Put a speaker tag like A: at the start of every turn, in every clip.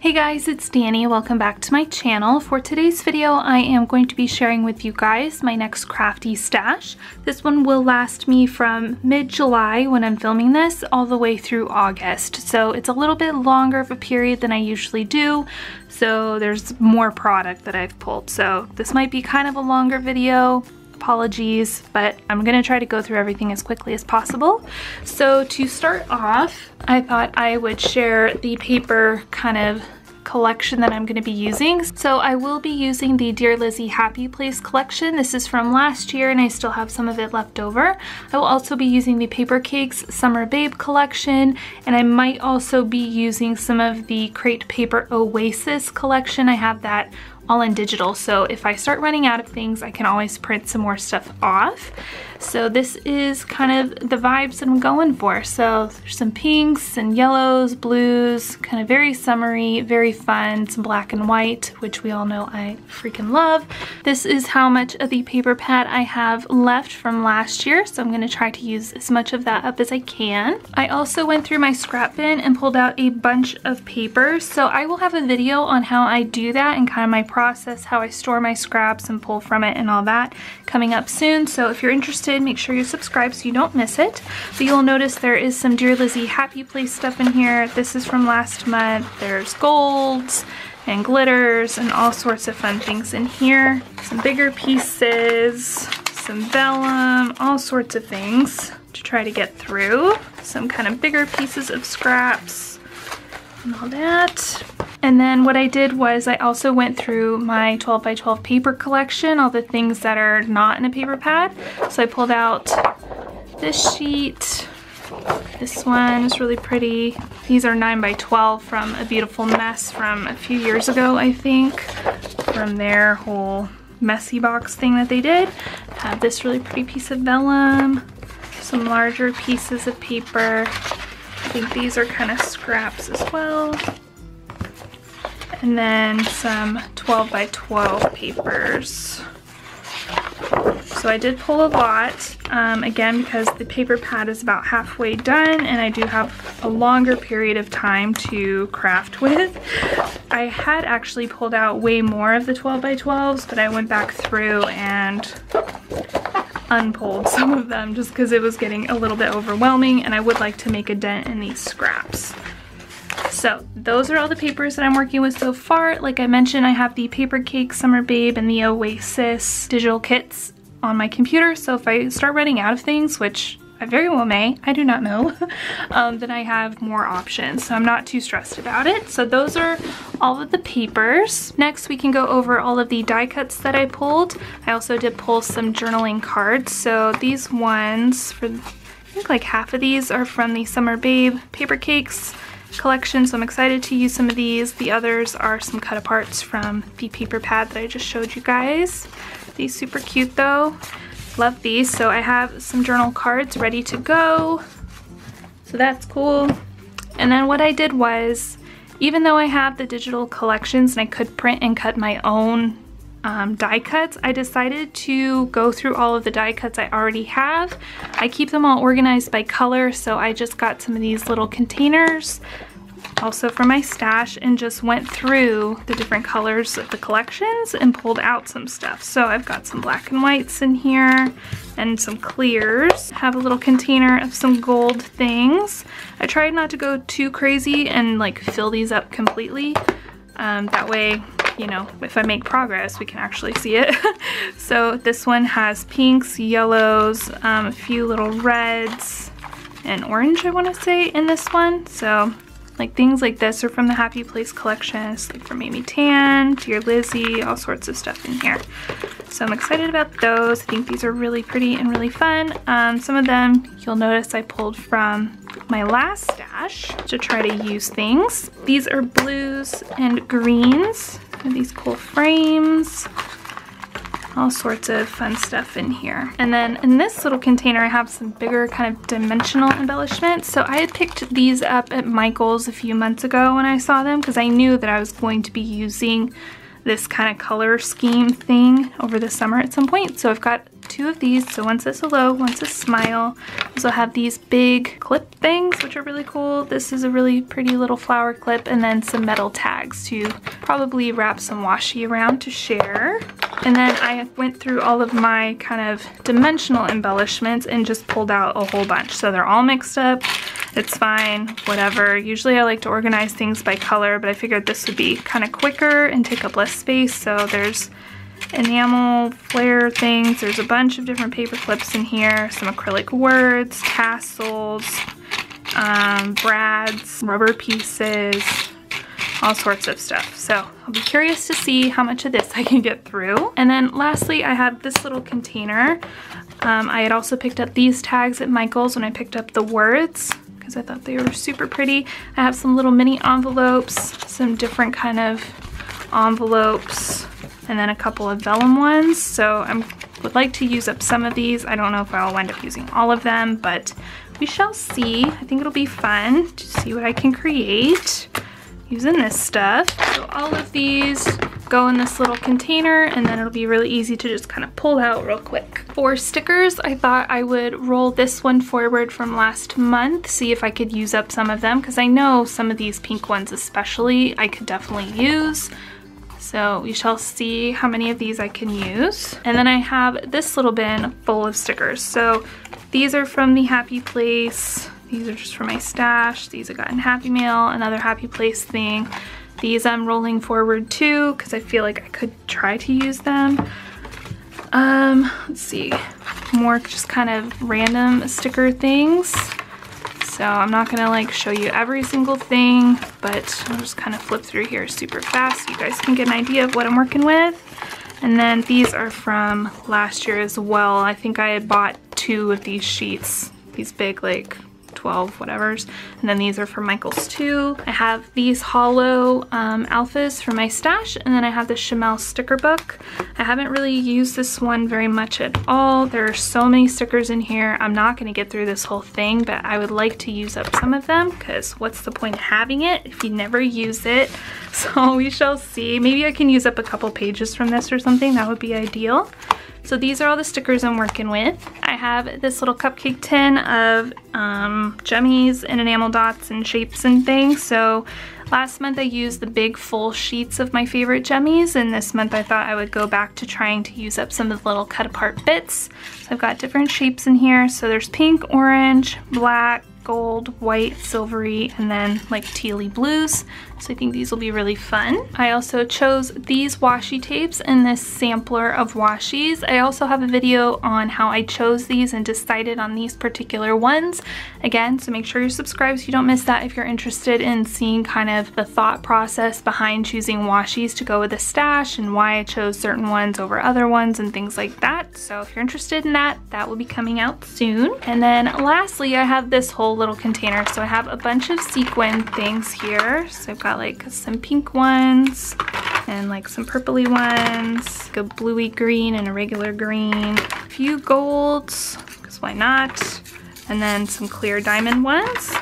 A: Hey guys, it's Danny. Welcome back to my channel. For today's video, I am going to be sharing with you guys my next crafty stash. This one will last me from mid-July when I'm filming this all the way through August. So it's a little bit longer of a period than I usually do. So there's more product that I've pulled. So this might be kind of a longer video. Apologies, but I'm gonna try to go through everything as quickly as possible. So to start off, I thought I would share the paper kind of collection that I'm going to be using. So I will be using the Dear Lizzy Happy Place collection. This is from last year and I still have some of it left over. I will also be using the PAPERCAKES Summer Babe collection, and I might also be using some of the Crate Paper Oasis collection. I have that all in digital, so if I start running out of things, I can always print some more stuff off. So this is kind of the vibes that I'm going for. So there's some pinks and yellows, blues, kind of very summery, very fun, some black and white, which we all know I freaking love. This is how much of the paper pad I have left from last year, so I'm gonna try to use as much of that up as I can. I also went through my scrap bin and pulled out a bunch of papers, so I will have a video on how I do that and kind of my process, how I store my scraps and pull from it and all that coming up soon. So if you're interested, make sure you subscribe so you don't miss it. But you'll notice there is some Dear Lizzy Happy Place stuff in here. This is from last month. There's golds and glitters and all sorts of fun things in here. Some bigger pieces, some vellum, all sorts of things to try to get through. Some kind of bigger pieces of scraps and all that. And then what I did was I also went through my 12 by 12 paper collection, all the things that are not in a paper pad. So I pulled out this sheet. This one is really pretty. These are 9 by 12 from A Beautiful Mess from a few years ago, I think, from their whole messy box thing that they did. I have this really pretty piece of vellum, some larger pieces of paper. I think these are kind of scraps as well. And then some 12 by 12 papers. So I did pull a lot, again, because the paper pad is about halfway done and I do have a longer period of time to craft with. I had actually pulled out way more of the 12 by 12s, but I went back through and unpulled some of them just because it was getting a little bit overwhelming and I would like to make a dent in these scraps. So those are all the papers that I'm working with so far. Like I mentioned, I have the PAPERCAKES Summer Babe and the Oasis digital kits on my computer. So if I start running out of things, which I very well may, I do not know, then I have more options. So I'm not too stressed about it. So those are all of the papers. Next, we can go over all of the die cuts that I pulled. I also did pull some journaling cards. So these ones, I think like half of these are from the Summer Babe PAPERCAKES collection, so I'm excited to use some of these. The others are some cut aparts from the paper pad that I just showed you guys. These super cute though. Love these. So I have some journal cards ready to go. So that's cool. And then what I did was, even though I have the digital collections and I could print and cut my own die cuts, I decided to go through all of the die cuts I already have. I keep them all organized by color, so I just got some of these little containers also for my stash and just went through the different colors of the collections and pulled out some stuff. So I've got some black and whites in here and some clears. I have a little container of some gold things. I tried not to go too crazy and like fill these up completely. That way, you know, if I make progress, we can actually see it. So this one has pinks, yellows, a few little reds, and orange, I want to say, in this one. So like things like this are from the Happy Place collection. It's like from Amy Tan, Dear Lizzy, all sorts of stuff in here. So I'm excited about those. I think these are really pretty and really fun. Some of them you'll notice I pulled from my last stash to try to use things. These are blues and greens. And these cool frames. All sorts of fun stuff in here. And then in this little container I have some bigger kind of dimensional embellishments. So I had picked these up at Michael's a few months ago when I saw them because I knew that I was going to be using this kind of color scheme thing over the summer at some point. So I've got two of these. So one says hello, one says smile. Also have these big clip things, which are really cool. This is a really pretty little flower clip, and then some metal tags to probably wrap some washi around to share. And then I went through all of my kind of dimensional embellishments and just pulled out a whole bunch. So they're all mixed up. It's fine, whatever. Usually I like to organize things by color, but I figured this would be kind of quicker and take up less space. So there's enamel flare things. There's a bunch of different paper clips in here. Some acrylic words, tassels, brads, rubber pieces, all sorts of stuff. So I'll be curious to see how much of this I can get through. And then lastly, I have this little container. I had also picked up these tags at Michael's when I picked up the words, because I thought they were super pretty. I have some little mini envelopes, some different kind of envelopes, and then a couple of vellum ones. So I would like to use up some of these. I don't know if I'll wind up using all of them, but we shall see. I think it'll be fun to see what I can create using this stuff. So all of these go in this little container, and then it'll be really easy to just kind of pull out real quick. For stickers, I thought I would roll this one forward from last month, see if I could use up some of them, because I know some of these pink ones especially I could definitely use. So we shall see how many of these I can use. And then I have this little bin full of stickers. So these are from the Happy Place. These are just for my stash. These I got in Happy Mail, another Happy Place thing. These I'm rolling forward too, because I feel like I could try to use them. Let's see, more just kind of random sticker things. So I'm not gonna like show you every single thing, but I'll just kind of flip through here super fast so you guys can get an idea of what I'm working with. And then these are from last year as well. I think I had bought 2 of these sheets, these big like 12 whatevers, and then these are for Michael's too. I have these hollow alphas for my stash, and then I have the Chamel sticker book. I haven't really used this one very much at all. There are so many stickers in here. I'm not going to get through this whole thing, but I would like to use up some of them, because what's the point of having it if you never use it? So we shall see. Maybe I can use up a couple pages from this or something. That would be ideal. So these are all the stickers I'm working with. I have this little cupcake tin of jummies and enamel dots and shapes and things. So last month I used the big full sheets of my favorite jummies, and this month I thought I would go back to trying to use up some of the little cut apart bits. So I've got different shapes in here. So there's pink, orange, black, gold, white, silvery, and then like tealy blues. So I think these will be really fun. I also chose these washi tapes and this sampler of washies. I also have a video on how I chose these and decided on these particular ones. Again, so make sure you're subscribed so you don't miss that if you're interested in seeing kind of the thought process behind choosing washies to go with a stash and why I chose certain ones over other ones and things like that. So if you're interested in that, that will be coming out soon. And then lastly, I have this whole little container. So I have a bunch of sequin things here. So I've got like some pink ones and like some purpley ones, like a bluey green and a regular green, a few golds, because why not? And then some clear diamond ones.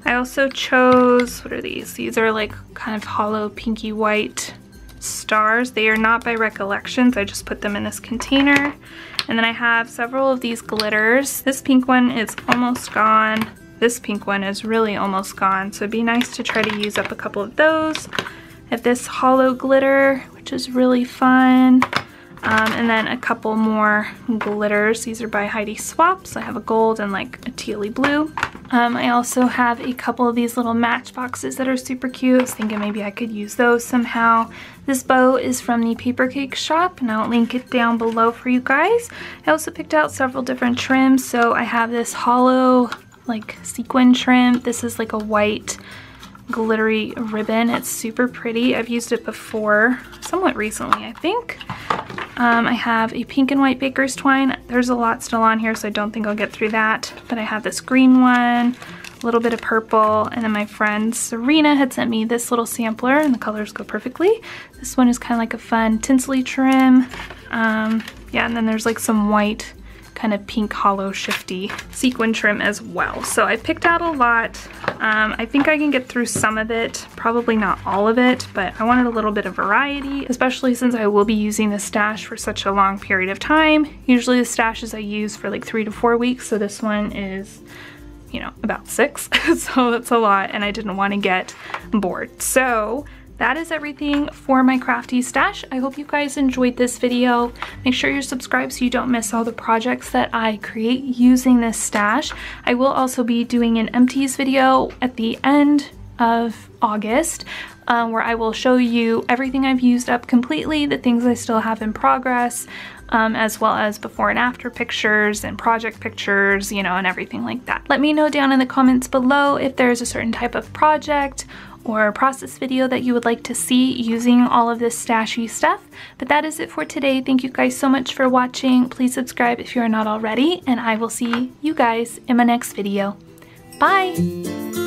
A: I also chose, what are these? These are like kind of hollow pinky white stars. They are not by Recollections. I just put them in this container. And then I have several of these glitters. This pink one is almost gone. This pink one is really almost gone, so it'd be nice to try to use up a couple of those. I have this hollow glitter, which is really fun. And then a couple more glitters. These are by Heidi Swap, so I have a gold and like a tealy blue. I also have a couple of these little matchboxes that are super cute. I was thinking maybe I could use those somehow. This bow is from the Papercake shop, and I'll link it down below for you guys. I also picked out several different trims, so I have this hollow like sequin trim. This is like a white glittery ribbon. It's super pretty. I've used it before, somewhat recently I think. I have a pink and white baker's twine. There's a lot still on here, so I don't think I'll get through that. But I have this green one, a little bit of purple, and then my friend Serena had sent me this little sampler, and the colors go perfectly. This one is kind of like a fun tinsely trim. Yeah, and then there's like some white kind of pink hollow shifty sequin trim as well. So I picked out a lot. I think I can get through some of it, probably not all of it, but I wanted a little bit of variety, especially since I will be using the stash for such a long period of time. Usually the stashes I use for like 3 to 4 weeks, so this one is, you know, about 6, so that's a lot, and I didn't want to get bored. So that is everything for my crafty stash. I hope you guys enjoyed this video. Make sure you're subscribed so you don't miss all the projects that I create using this stash. I will also be doing an empties video at the end of August, where I will show you everything I've used up completely, the things I still have in progress, as well as before and after pictures and project pictures, you know, and everything like that. Let me know down in the comments below if there's a certain type of project or process video that you would like to see using all of this stashy stuff. But that is it for today. Thank you guys so much for watching. Please subscribe if you're not already, and I will see you guys in my next video. Bye!